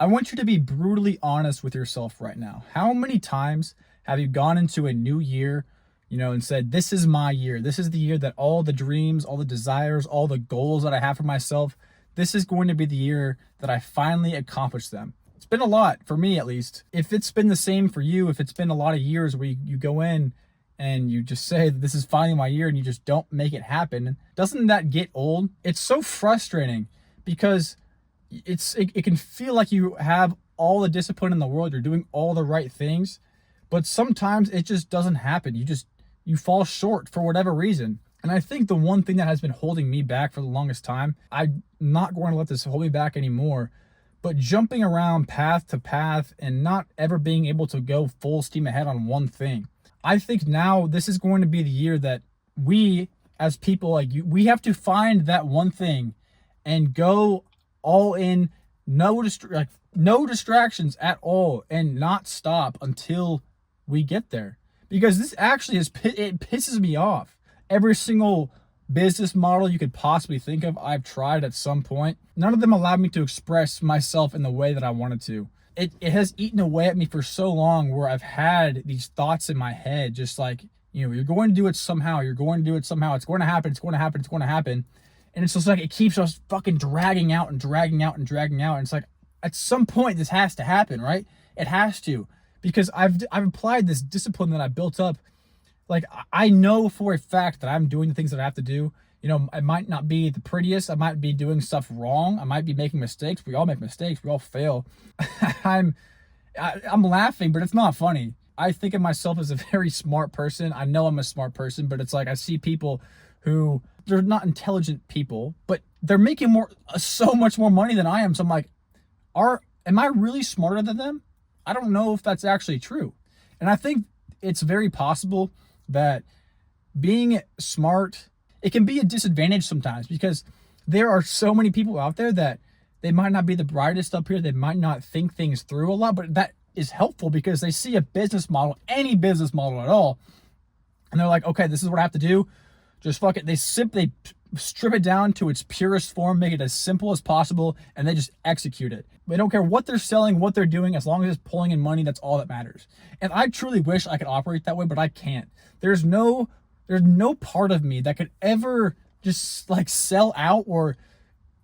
I want you to be brutally honest with yourself right now. How many times have you gone into a new year, and said, this is my year. This is the year that all the dreams, all the desires, all the goals that I have for myself, this is going to be the year that I finally accomplish them. It's been a lot for me, at least. If it's been the same for you, if it's been a lot of years where you go in and you just say that this is finally my year and you just don't make it happen, doesn't that get old? It's so frustrating because it can feel like you have all the discipline in the world, you're doing all the right things, but sometimes it just doesn't happen. You fall short for whatever reason. And I think the one thing that has been holding me back for the longest time, I'm not going to let this hold me back anymore, but jumping around path to path and not ever being able to go full steam ahead on one thing. I think now this is going to be the year that we as people like you, we have to find that one thing and go all in, no distractions at all, and not stop until we get there. Because this actually it pisses me off. Every single business model you could possibly think of, I've tried at some point. None of them allowed me to express myself in the way that I wanted to. It has eaten away at me for so long, where I've had these thoughts in my head, just like, you're going to do it somehow. You're going to do it somehow. It's going to happen. It's going to happen. It's going to happen. And it's just like, it keeps us fucking dragging out and dragging out and dragging out. And it's like, at some point this has to happen, right? It has to, because I've applied this discipline that I built up. Like, I know for a fact that I'm doing the things that I have to do. I might not be the prettiest. I might be doing stuff wrong. I might be making mistakes. We all make mistakes. We all fail. I'm laughing, but it's not funny. I think of myself as a very smart person. I know I'm a smart person, but it's like, I see people who, they're not intelligent people, but they're making so much more money than I am. So I'm like, am I really smarter than them? I don't know if that's actually true. And I think it's very possible that being smart, it can be a disadvantage sometimes, because there are so many people out there that they might not be the brightest up here. They might not think things through a lot, but that is helpful because they see a business model, any business model at all, and they're like, okay, this is what I have to do. Just fuck it. They simply strip it down to its purest form, make it as simple as possible, and they just execute it. They don't care what they're selling, what they're doing, as long as it's pulling in money, that's all that matters. And I truly wish I could operate that way, but I can't. There's no part of me that could ever just like sell out or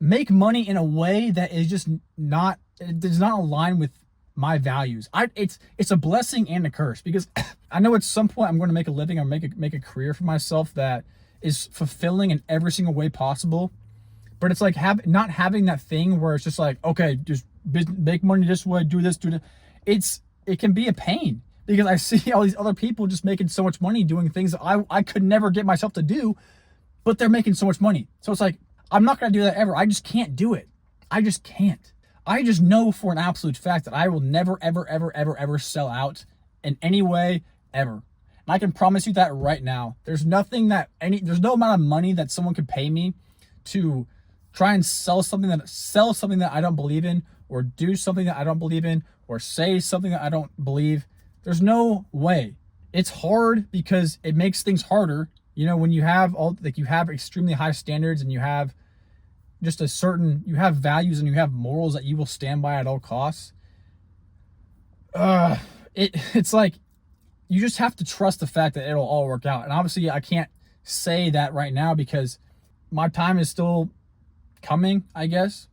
make money in a way that is just not, it does not align with my values. It's a blessing and a curse, because I know at some point I'm going to make a living or make a career for myself that is fulfilling in every single way possible. But it's like not having that thing where it's just like, okay, just make money this way, do this, do that. It can be a pain, because I see all these other people just making so much money doing things that I could never get myself to do, but they're making so much money. So it's like, I'm not going to do that ever. I just can't do it. I just can't. I just know for an absolute fact that I will never, ever, ever, ever, ever sell out in any way, ever. And I can promise you that right now. There's no amount of money that someone could pay me to try and sell something that I don't believe in, or do something that I don't believe in, or say something that I don't believe. There's no way. It's hard because it makes things harder. When you have you have extremely high standards, and you have just you have values and you have morals that you will stand by at all costs. It's like, you just have to trust the fact that it'll all work out. And obviously I can't say that right now because my time is still coming, I guess.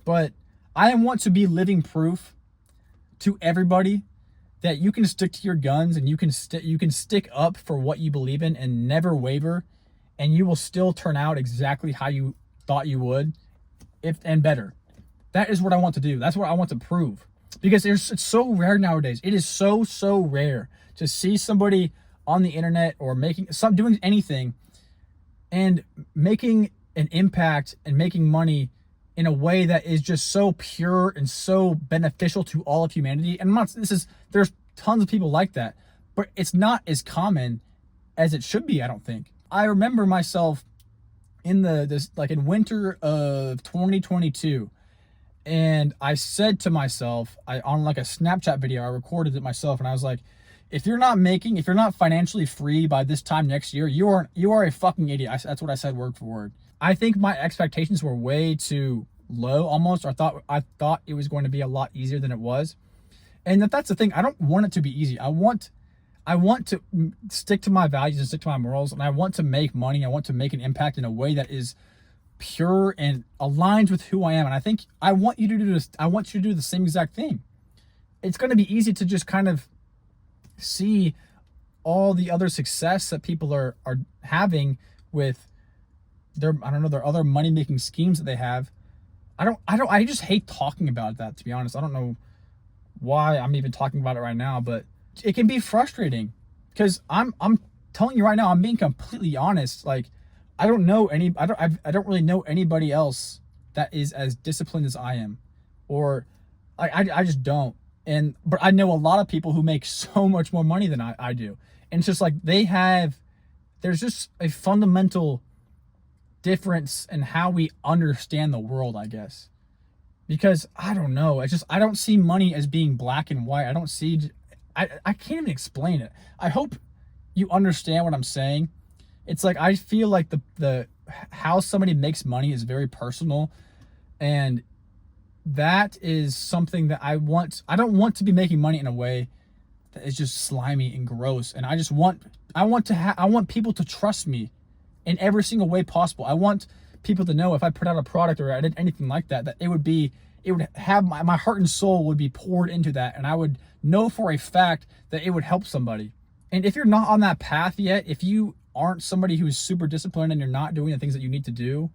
But I want to be living proof to everybody that you can stick to your guns, and you can stick up for what you believe in and never waver, and you will still turn out exactly how you thought you would, and better. That is what I want to do. That's what I want to prove, because it's so rare nowadays. It is so rare to see somebody on the internet or doing anything and making an impact and making money in a way that is just so pure and so beneficial to all of humanity. And there's tons of people like that, but it's not as common as it should be, I don't think. I remember myself in winter of 2022, and I said to myself, on like a Snapchat video, I recorded it myself, and I was like, if you're not financially free by this time next year, you are a fucking idiot. That's what I said word for word. I think my expectations were way too low almost. Or I thought it was going to be a lot easier than it was. And that's the thing. I don't want it to be easy. I want to stick to my values and stick to my morals, and I want to make money. I want to make an impact in a way that is pure and aligns with who I am. And I think I want you to do this. I want you to do the same exact thing. It's going to be easy to just kind of see all the other success that people are having with their, I don't know, their other money making schemes that they have. I just hate talking about that, to be honest. I don't know why I'm even talking about it right now, but it can be frustrating because I'm telling you right now, I'm being completely honest. Like, I don't know any, I don't really know anybody else that is as disciplined as I am, or I just don't. But I know a lot of people who make so much more money than I do. And it's just like there's just a fundamental difference in how we understand the world, I guess. Because I don't know. I don't see money as being black and white. I can't even explain it. I hope you understand what I'm saying. It's like, I feel like the how somebody makes money is very personal, and that is something that I don't want to be making money in a way that is just slimy and gross. And I want people to trust me in every single way possible. I want people to know if I put out a product or I did anything like that, that it would have my heart and soul would be poured into that. And I would know for a fact that it would help somebody. And if you're not on that path yet, if you aren't somebody who's super disciplined and you're not doing the things that you need to do,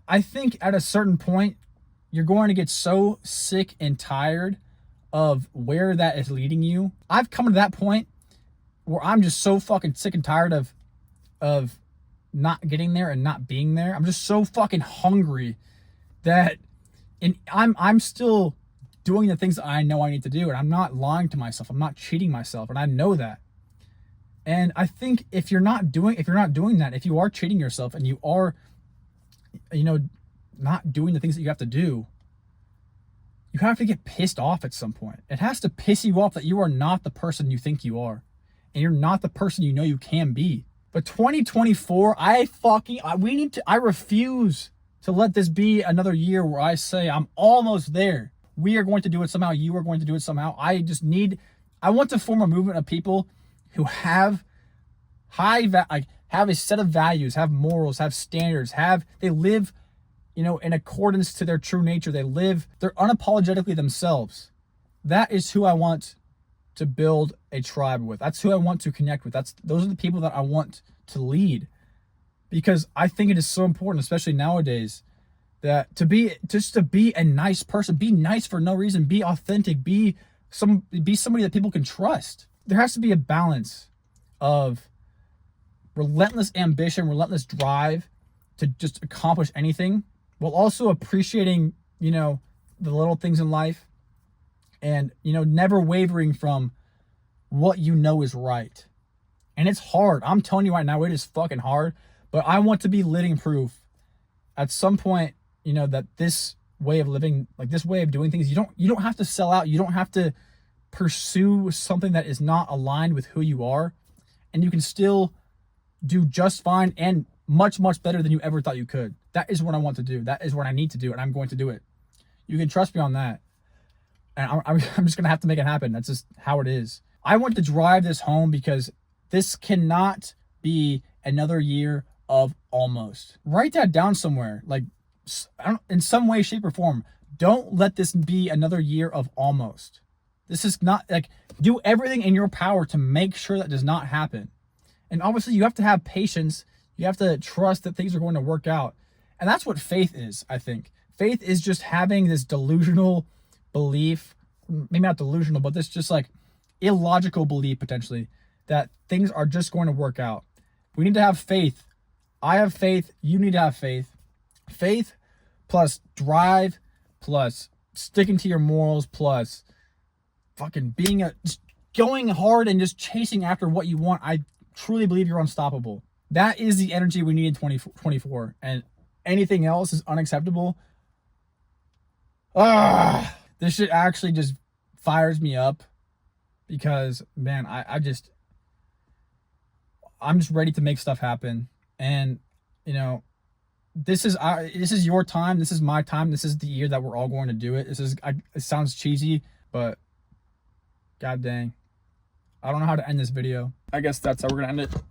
I think at a certain point, you're going to get so sick and tired of where that is leading you. I've come to that point where I'm just so fucking sick and tired of not getting there and not being there. I'm just so fucking hungry that, and I'm still doing the things that I know I need to do, and I'm not lying to myself. I'm not cheating myself, and I know that. And I think if you're not doing that, if you are cheating yourself and you are, not doing the things that you have to do, you have to get pissed off at some point. It has to piss you off that you are not the person you think you are, and you're not the person you know you can be. But 2024, I refuse to let this be another year where I say I'm almost there. We are going to do it somehow. You are going to do it somehow. I want to form a movement of people who have have a set of values, have morals, have standards, they live, in accordance to their true nature. They're unapologetically themselves. That is who I want to build a tribe with. That's who I want to connect with. Those are the people that I want to lead, because I think it is so important, especially nowadays, that to be a nice person, be nice for no reason, be authentic, be somebody that people can trust. There has to be a balance of relentless ambition, relentless drive to just accomplish anything, while also appreciating, the little things in life, and, never wavering from what is right. And it's hard. I'm telling you right now, it is fucking hard, but I want to be living proof at some point, that this way of living, like this way of doing things, you don't have to sell out. You don't have to pursue something that is not aligned with who you are, and you can still do just fine and much, much better than you ever thought you could. That is what I want to do. That is what I need to do, and I'm going to do it. You can trust me on that. And I'm just going to have to make it happen. That's just how it is. I want to drive this home because this cannot be another year of almost. Write that down somewhere. Like, in some way, shape, or form. Don't let this be another year of almost. This is not, like, do everything in your power to make sure that does not happen. And obviously, you have to have patience. You have to trust that things are going to work out. And that's what faith is, I think. Faith is just having this delusional belief, maybe not delusional, but this just like illogical belief potentially that things are just going to work out. We need to have faith. I have faith. You need to have faith. Faith plus drive plus sticking to your morals plus fucking just going hard and just chasing after what you want. I truly believe you're unstoppable. That is the energy we need in 2024, and anything else is unacceptable. This shit actually just fires me up because, man, I'm just ready to make stuff happen. And, this is your time. This is my time. This is the year that we're all going to do it. It sounds cheesy, but god dang, I don't know how to end this video. I guess that's how we're gonna end it.